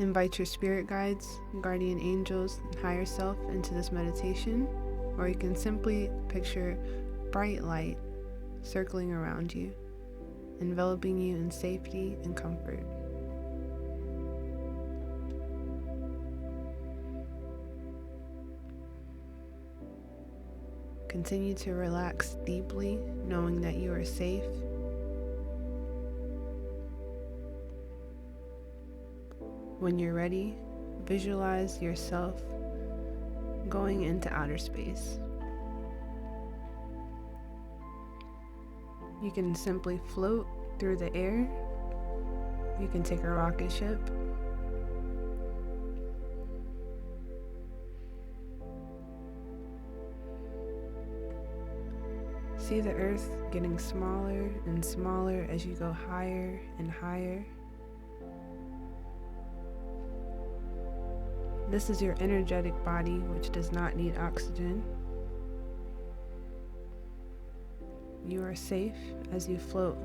Invite your spirit guides, guardian angels, and higher self into this meditation, or you can simply picture bright light circling around you, enveloping you in safety and comfort. Continue to relax deeply, knowing that you are safe. When you're ready, visualize yourself going into outer space. You can simply float through the air. You can take a rocket ship. See the earth getting smaller and smaller as you go higher and higher. This is your energetic body, which does not need oxygen. You are safe as you float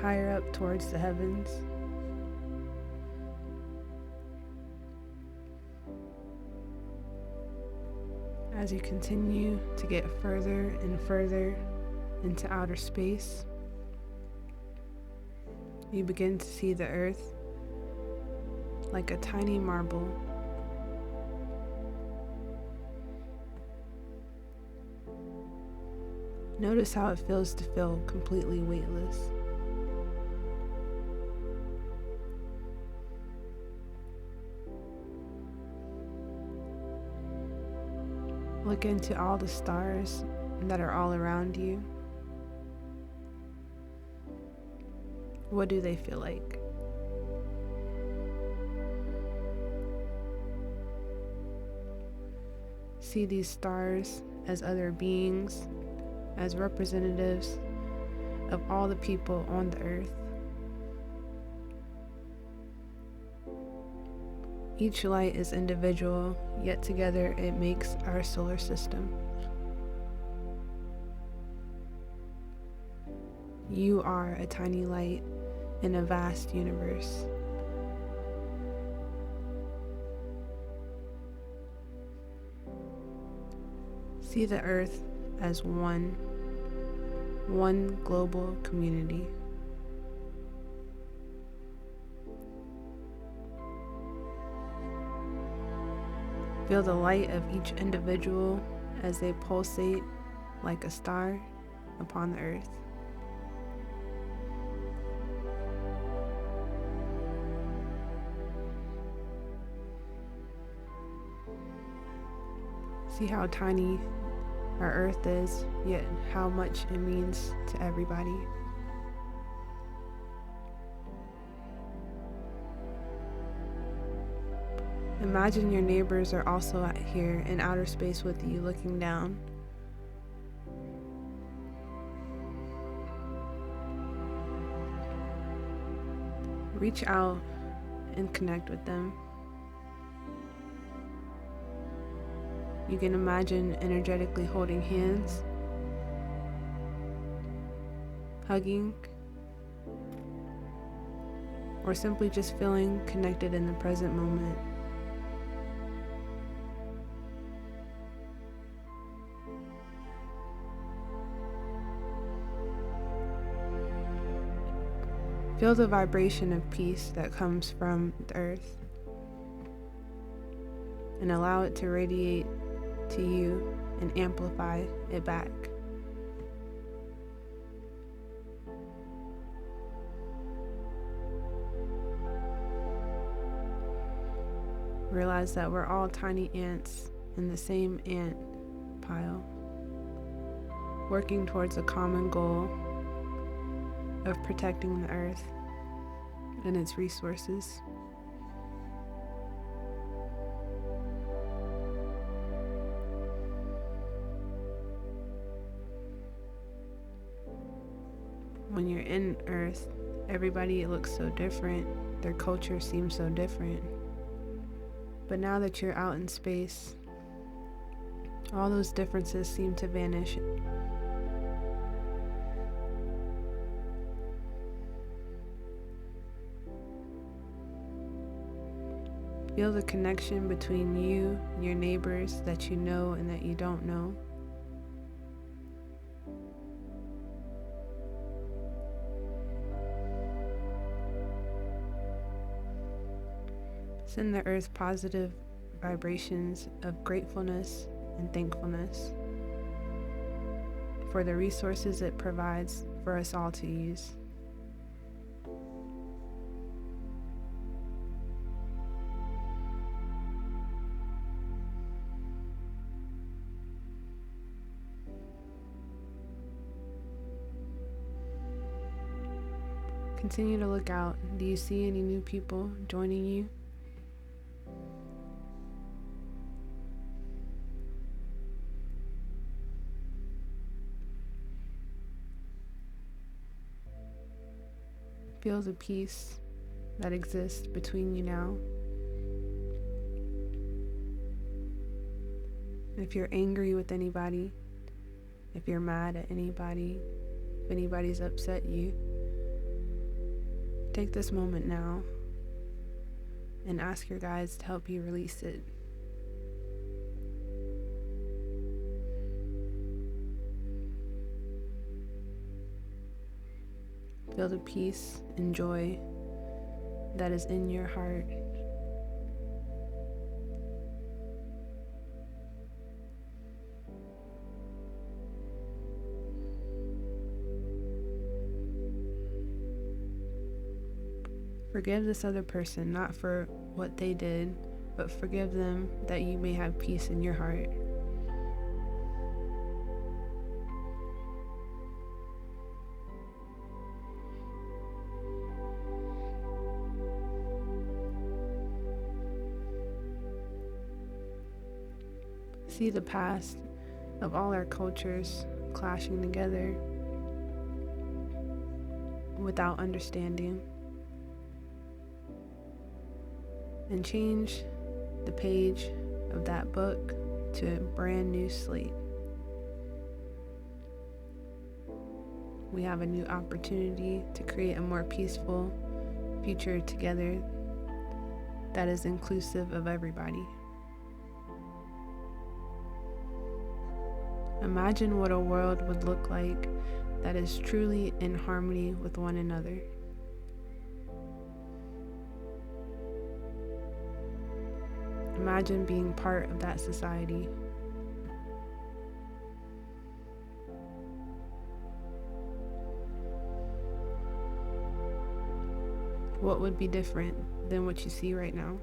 higher up towards the heavens. As you continue to get further and further into outer space, you begin to see the earth like a tiny marble. Notice how it feels to feel completely weightless. Look into all the stars that are all around you. What do they feel like? See these stars as other beings, as representatives of all the people on the earth. Each light is individual, yet together it makes our solar system. You are a tiny light in a vast universe. See the earth as one global community. Feel the light of each individual as they pulsate like a star upon the earth. See how tiny our earth is, yet how much it means to everybody. Imagine your neighbors are also out here in outer space with you, looking down. Reach out and connect with them. You can imagine energetically holding hands, hugging, or simply just feeling connected in the present moment. Feel the vibration of peace that comes from the earth and allow it to radiate to you and amplify it back. Realize that we're all tiny ants in the same ant pile, working towards a common goal of protecting the earth and its resources. When you're in Earth, everybody looks so different, their culture seems so different. But now that you're out in space, all those differences seem to vanish. Feel the connection between you and your neighbors that you know and that you don't know. Send the earth positive vibrations of gratefulness and thankfulness for the resources it provides for us all to use. Continue to look out. Do you see any new people joining you? Feel the peace that exists between you now. If you're angry with anybody, if you're mad at anybody, if anybody's upset you, take this moment now and ask your guides to help you release it. Feel the peace and joy that is in your heart. Forgive this other person, not for what they did, but forgive them that you may have peace in your heart. See the past of all our cultures clashing together without understanding, and change the page of that book to a brand new slate. We have a new opportunity to create a more peaceful future together that is inclusive of everybody. Imagine what a world would look like that is truly in harmony with one another. Imagine being part of that society. What would be different than what you see right now?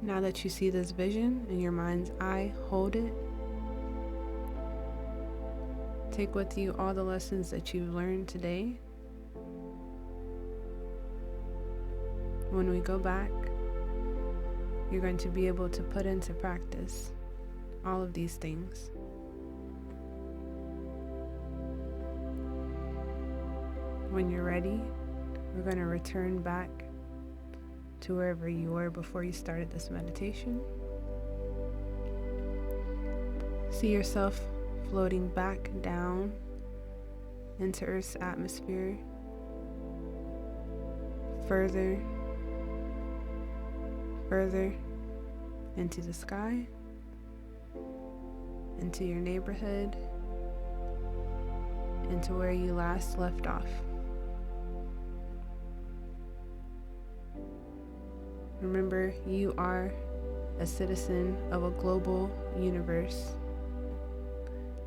Now that you see this vision in your mind's eye, hold it. Take with you all the lessons that you've learned today. When we go back, you're going to be able to put into practice all of these things. When you're ready, we're going to return back to wherever you were before you started this meditation. See yourself floating back down into Earth's atmosphere, further into the sky, into your neighborhood, into where you last left off. Remember, you are a citizen of a global universe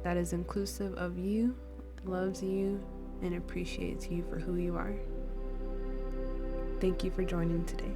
that is inclusive of you, loves you, and appreciates you for who you are. Thank you for joining today.